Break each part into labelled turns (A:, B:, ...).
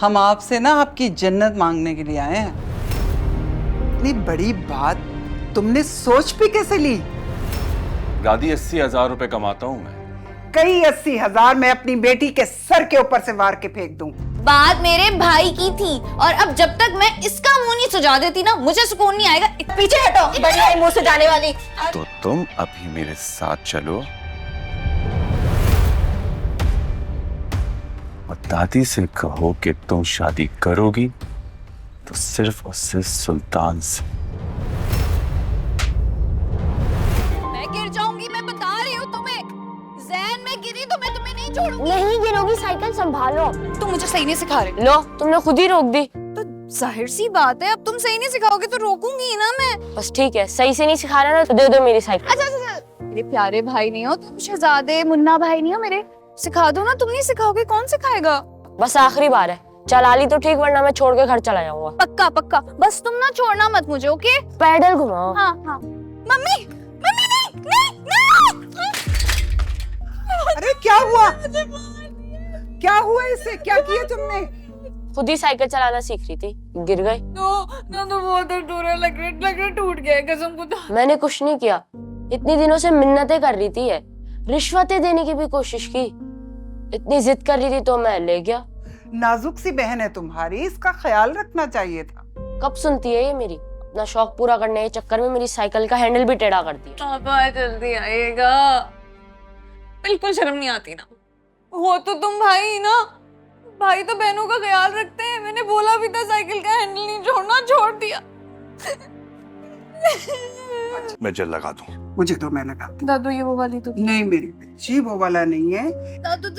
A: हम आपसे ना आपकी जन्नत मांगने के लिए आए हैं।
B: इतनी बड़ी बात तुमने सोच भी कैसे ली?
C: दादी 80,000 रुपए कमाता हूँ मैं।
B: कई 80,000 मैं अपनी बेटी के सर के ऊपर से मार के फेंक दूं।
D: बात मेरे भाई की थी और अब जब तक मैं इसका मुंह नहीं सुझा देती ना मुझे सुकून नहीं आएगा। पीछे हटो, बड़ी आई मुंह सुझाने वाली।
C: तो तुम अभी मेरे साथ चलो और दादी से कहो कि तुम शादी करोगी तो सिर्फ और सिर्फ सुल्तान से।
D: मैं गिर जाऊंगी, मैं बता रही हूँ तुम्हें। जैन में गिरी तो मैं तुम्हें नहीं छोड़ूंगी।
E: नहीं गिरोगी, साइकिल संभालो।
D: तुम मुझे सही नहीं सिखा रहे।
E: लो, तुमने खुद ही रोक दी।
D: तो जाहिर सी बात है, अब तुम सही नहीं सिखाओगे तो रोकूंगी ही ना मैं।
E: बस ठीक है, सही से नहीं सिखा रहा ना तो दे दो मेरी साइकिल।
D: अच्छा, मेरे प्यारे भाई नहीं हो तुम, शहजादे मुन्ना भाई नहीं हो मेरे। सिखा दो ना, तुम नहीं सिखाओगे कौन सिखाएगा?
E: बस आखिरी बार है, चला ली तो ठीक, वरना मैं छोड़ के घर चला जाऊंगा।
D: पक्का पक्का, बस तुम ना छोड़ना मत मुझे, ओके?
E: पैडल घुमाओ।
D: हाँ हाँ। मम्मी मम्मी नहीं नहीं नहीं।
B: अरे क्या हुआ? क्या हुआ इसे? क्या किया तुमने?
E: खुद ही साइकिल चलाना सीख रही थी, गिर गई।
D: तो बहुत डर लग रहा टूट गया कसम खुदा।
E: मैंने कुछ नहीं किया, इतनी दिनों से मिन्नतें कर रही थी, रिश्वतें देने की भी कोशिश की, इतनी जिद कर रही थी तो मैं ले गया।
B: नाजुक सी बहन है तुम्हारी, इसका ख्याल रखना चाहिए था।
E: कब सुनती है ये मेरी? अपना शौक पूरा करने के चक्कर में मेरी साइकिल का हैंडल भी टेढ़ा कर दिया।
D: पापा जल्दी आइएगा। बिल्कुल शर्म नहीं आती ना? हो तो तुम भाई ही ना, भाई तो बहनों का ख्याल रखते हैं। मैंने बोला भी था साइकिल का हैंडल नहीं छोड़ना, छोड़ दिया।
C: मैं जेल लगा दूं।
B: मुझे तो मैं लगा दूं।
D: दादू ये वो वाली तो
B: नहीं मेरी बच्ची, वो वाला नहीं है।
D: दादू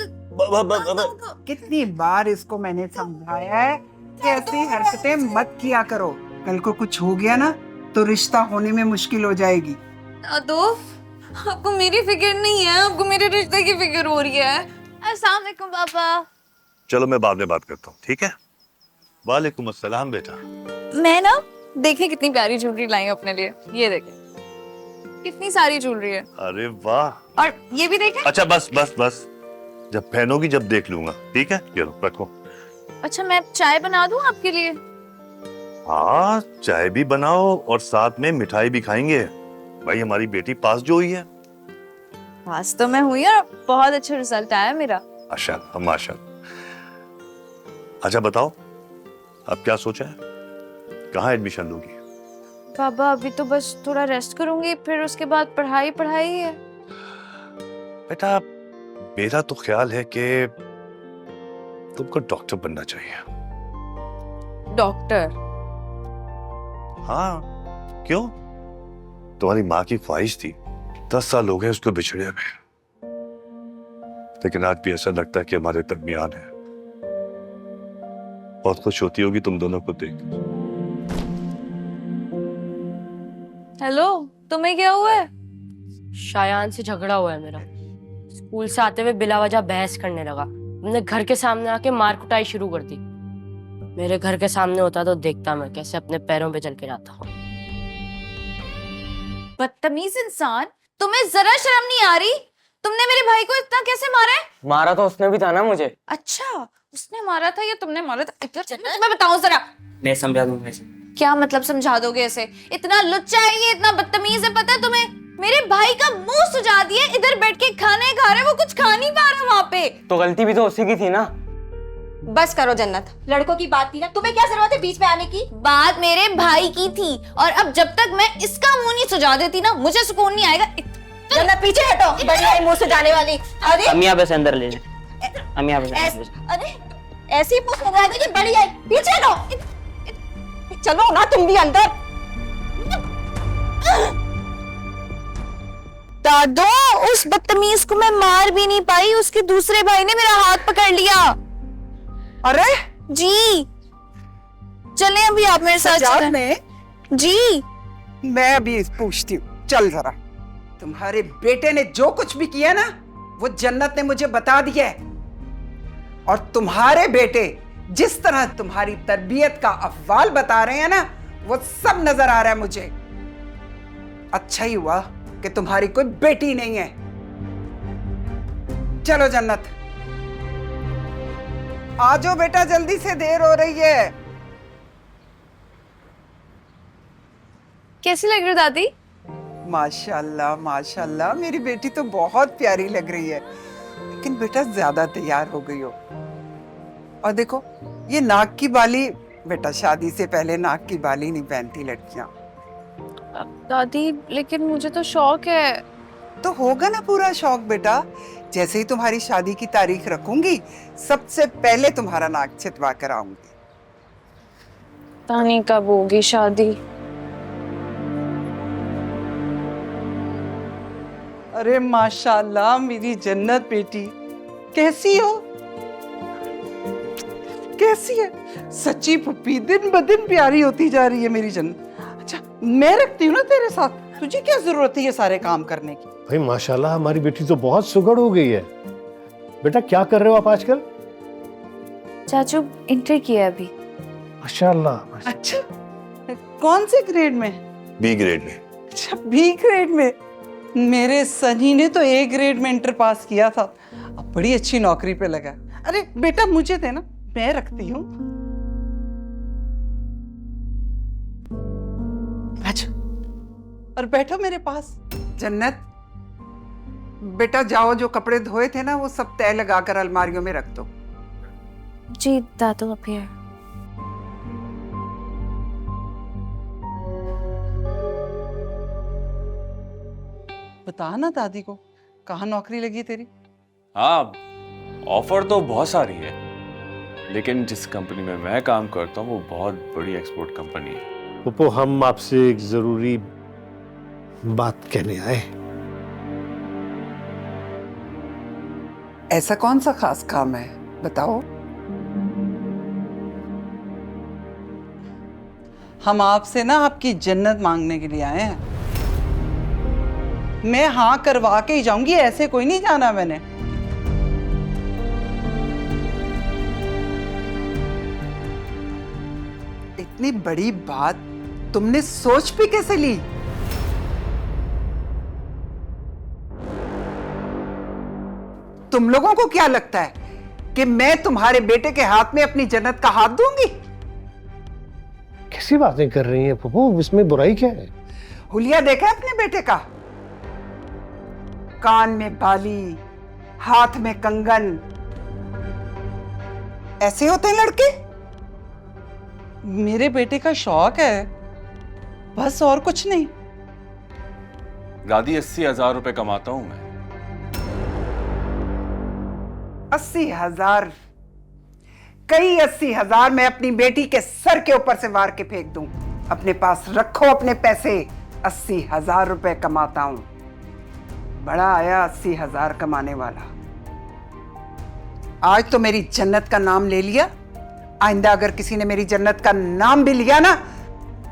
B: कितनी बार इसको मैंने समझाया है कि ऐसी हरकतें मत किया करो। कल को कुछ हो गया ना तो रिश्ता होने में मुश्किल हो जाएगी।
D: दादू आपको मेरी फिक्र नहीं है, आपको मेरे रिश्ते की फिक्र हो रही है। अस्सलाम वालेकुम पापा।
F: चलो मैं बाद में बात करता हूँ, ठीक है? वालेकुम अस्सलाम बेटा।
D: मैं ना देखिए कितनी प्यारी ज्वेलरी लाई हूं अपने लिए। ये देखें कितनी सारी ज्वेलरी है।
F: अरे वाह।
D: और ये भी देखें।
F: अच्छा बस बस बस, जब पहनोगी जब देख लूंगा, ठीक है? ये लो रखो।
D: अच्छा मैं चाय बना दूं आपके लिए?
F: हाँ चाय भी बनाओ और साथ में मिठाई भी खाएंगे। भाई हमारी बेटी पास जो हुई है।
D: पास तो मैं हुई और बहुत अच्छा रिजल्ट आया मेरा।
F: माशाल्लाह माशाल्लाह। अच्छा बताओ, अब क्या सोचा है? कहाँ एडमिशन लोगी?
D: पापा अभी तो बस थोड़ा रेस्ट करूंगी, फिर उसके बाद पढ़ाई पढ़ाई है।
F: बेटा मेरा तो ख्याल है कि तुमको डॉक्टर बनना चाहिए।
D: डॉक्टर?
F: हाँ क्यों? तुम्हारी माँ की ख्वाहिश थी, 10 साल हो गए उसको बिछड़े हुए, लेकिन आज भी ऐसा लगता है कि हमारे दरमियान है। बहुत खुश होती होगी तुम दोनों को देख।
D: हेलो, तुम्हें क्या हुआ है?
E: शायान से झगड़ा हुआ है मेरा। स्कूल से आते हुए बिला वजह बहस करने लगा। हमने घर के सामने आके मार कुटाई शुरू कर दी। मेरे घर के सामने होता तो देखता मैं कैसे अपने पैरों पे चल के जाता हूँ।
D: बदतमीज इंसान, तुम्हें जरा शर्म नहीं आ रही? तुमने मेरे भाई को इतना कैसे मारा है?
G: मारा तो उसने भी था ना मुझे।
D: अच्छा उसने मारा था या तुमने मारा था? इधर चलना, मैं बताऊं जरा।
G: मैं समझा दूंगा इसे।
D: क्या मतलब समझा दोगे ऐसे? इतना लुच्चा है ये, इतना बदतमीज है, पता है तुम्हें? मेरे भाई का मुंह सुझा दिए, इधर बैठ के खाने खा रहे, वो कुछ खा नहीं पा रहा वहाँ पे।
G: तो गलती भी तो उसी की थी ना।
H: बस करो जन्नत, लड़कों की बात थी ना, तुम्हें क्या जरूरत है बीच में आने की?
D: बात मेरे भाई की थी और अब जब तक मैं इसका मुंह नहीं सुझा देती ना मुझे सुकून नहीं आएगा।
H: जन्नत पीछे हटो, बड़ी आई मुंह सुझाने वाली। अरे
G: अम्मी आप ऐसे अंदर ले ले। अम्मी आप ऐसे अंदर ले ले।
H: अरे ऐसी मुंह सुझा दे कि बड़ी आई, पीछे हटो। चलो ना तुम भी अंदर।
D: दादो उस बदतमीज को मैं मार भी नहीं पाई, उसके दूसरे भाई ने मेरा हाथ पकड़ लिया।
B: अरे
D: जी चले अभी आप मेरे साथ
B: सजाद में
D: जी।
B: मैं अभी पूछती हूँ, चल जरा। तुम्हारे बेटे ने जो कुछ भी किया ना वो जन्नत ने मुझे बता दिया है। और तुम्हारे बेटे जिस तरह तुम्हारी तरबियत का अहवाल बता रहे हैं ना वो सब नजर आ रहा है मुझे। अच्छा ही हुआ कि तुम्हारी कोई बेटी नहीं है। चलो जन्नत। आ जाओ बेटा, जल्दी से, देर हो रही है।
D: कैसी लग रही हो दादी?
B: माशाल्लाह माशाल्लाह, मेरी बेटी तो बहुत प्यारी लग रही है, लेकिन बेटा ज्यादा तैयार हो गई हो। और देखो ये नाक की बाली, बेटा शादी से पहले नाक की बाली नहीं पहनती लड़कियां।
D: दादी लेकिन मुझे तो शौक है।
B: तो होगा ना पूरा शौक बेटा। जैसे ही तुम्हारी शादी की तारीख रखूंगी, सबसे पहले तुम्हारा नाक छिदवा कर आऊंगी।
D: पता नहीं कब होगी शादी।
A: अरे माशाल्लाह मेरी जन्नत बेटी, कैसी हो? कैसी है? सच्ची पुप्पी दिन ब दिन प्यारी होती जा रही है मेरी जन्नत। अच्छा मैं रखती हूँ ना तेरे साथ, तुझे क्या जरूरत है ये सारे काम करने की?
I: भाई माशाल्लाह हमारी बेटी तो बहुत सुघड़ हो गई है। बेटा क्या कर रहे हो आप आजकल?
D: चाचू इंटर किया अभी।
I: माशाल्लाह।
A: अच्छा कौन से ग्रेड में?
F: बी ग्रेड में।
A: अच्छा बी ग्रेड में। मेरे सनी ने तो ए ग्रेड में इंटर पास किया था, अब बड़ी अच्छी नौकरी पे लगा। अरे बेटा मुझे देना, मैं रखती हूँ। अच्छा और बैठो मेरे पास।
B: जन्नत बेटा जाओ, जो कपड़े धोए थे ना वो सब तय लगाकर अलमारियों में रख दो।
D: जी दादू अप हियर।
A: बता ना दादी को, कहाँ नौकरी लगी तेरी?
C: हाँ ऑफर तो बहुत सारी है, लेकिन जिस कंपनी में मैं काम करता हूँ वो बहुत बड़ी एक्सपोर्ट कंपनी है।
I: पप्पू हम आपसे एक जरूरी बात कहने आए।
B: ऐसा कौन सा खास काम है, बताओ।
A: हम आपसे ना आपकी जन्नत मांगने के लिए आए हैं। मैं हाँ करवा के ही जाऊंगी, ऐसे कोई नहीं जाना मैंने।
B: इतनी बड़ी बात तुमने सोच भी कैसे ली? तुम लोगों को क्या लगता है कि मैं तुम्हारे बेटे के हाथ में अपनी जन्नत का हाथ दूंगी?
I: कैसी बातें कर रही हैं पप्पू, इसमें बुराई क्या है?
B: हुलिया देखा है अपने बेटे का? कान में बाली, हाथ में कंगन, ऐसे होते हैं लड़के?
A: मेरे बेटे का शौक है बस, और कुछ नहीं।
C: दादी 80,000 रुपए कमाता हूं मैं।
B: 80,000? कई 80,000 मैं अपनी बेटी के सर के ऊपर से वार के फेंक दूं। अपने पास रखो अपने पैसे। 80,000 रुपए कमाता हूं। बड़ा आया 80,000 कमाने वाला। आज तो मेरी जन्नत का नाम ले लिया, आइंदा अगर किसी ने मेरी जन्नत का नाम भी लिया ना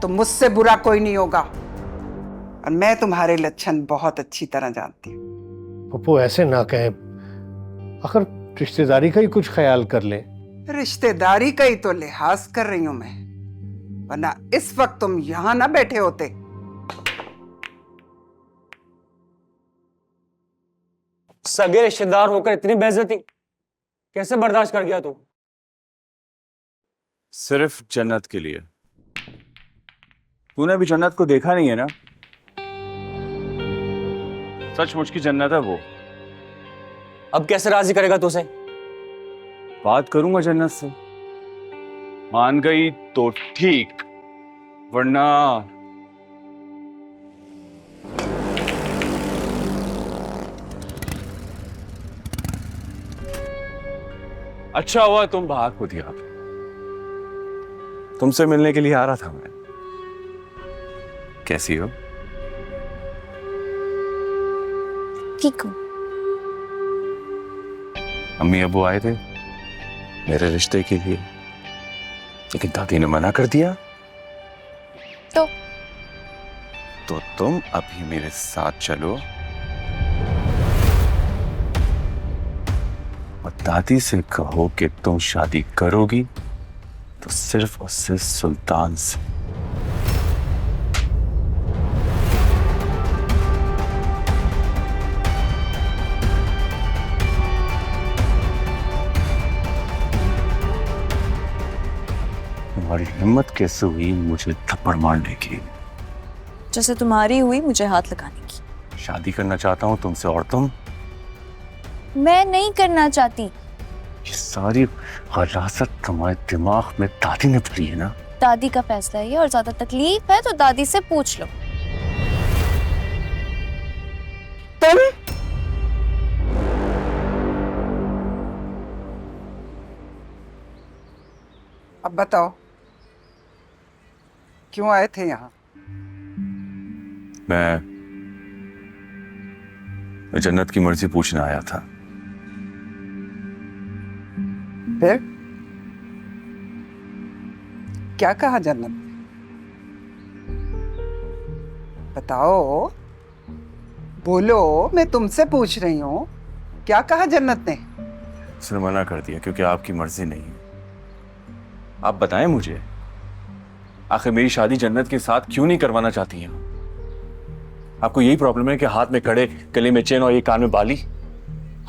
B: तो मुझसे बुरा कोई नहीं होगा। और मैं तुम्हारे लक्षण बहुत अच्छी तरह जानती हूं।
I: पप्पू ऐसे ना कहें, आखिर रिश्तेदारी का ही कुछ ख्याल कर लें।
B: रिश्तेदारी का ही तो लिहाज कर रही हूं मैं, वरना इस वक्त तुम यहां ना बैठे होते।
G: सगे रिश्तेदार होकर इतनी बेइज्जती कैसे बर्दाश्त कर गया तू?
C: सिर्फ जन्नत के लिए। तूने अभी जन्नत को देखा नहीं है ना? सचमुच की जन्नत है वो।
G: अब कैसे राजी करेगा तू उसे?
C: बात करूंगा जन्नत से, मान गई तो ठीक, वरना अच्छा हुआ तुम भाग को दिया। तुमसे मिलने के लिए आ रहा था मैं। कैसी हो?
D: ठीक हूँ।
C: अम्मी अबू आए थे मेरे रिश्ते के लिए, लेकिन दादी ने मना कर दिया। तो तुम अभी मेरे साथ चलो और दादी से कहो कि तुम शादी करोगी तो सिर्फ और सिर्फ सुल्तान से। तुम्हारी हिम्मत कैसे हुई मुझे थप्पड़ मारने की?
D: जैसे तुम्हारी हुई मुझे हाथ लगाने की।
C: शादी करना चाहता हूँ तुमसे और तुम
D: मैं नहीं करना चाहती।
C: ये सारी हरासत तुम्हारे दिमाग में दादी ने भरी है ना?
D: दादी का फैसला है ये, और ज्यादा तकलीफ है तो दादी से पूछ लो।
B: तुम अब बताओ क्यों आए थे यहाँ?
C: मैं जन्नत की मर्जी पूछने आया था।
B: फिर क्या कहा जन्नत ने? बताओ, बोलो, मैं तुमसे पूछ रही हूँ, क्या कहा जन्नत ने?
C: उसने मना कर दिया क्योंकि आपकी मर्जी नहीं है। आप बताएं मुझे, आखिर मेरी शादी जन्नत के साथ क्यों नहीं करवाना चाहती हैं? आपको यही प्रॉब्लम है कि हाथ में कड़े, गले में चेन और ये कान में बाली?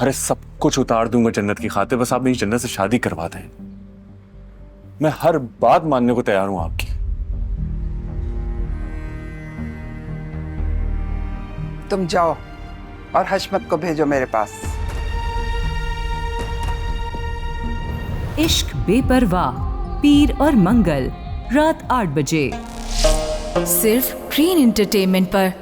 C: अरे सब कुछ उतार दूंगा जन्नत की खातिर, बस आप मेरी जन्नत से शादी करवा दें। मैं हर बात मानने को तैयार हूं आपकी।
B: तुम जाओ और हशमत को भेजो मेरे पास।
J: इश्क बेपरवाह, पीर और मंगल रात 8 बजे सिर्फ ग्रीन एंटरटेनमेंट पर।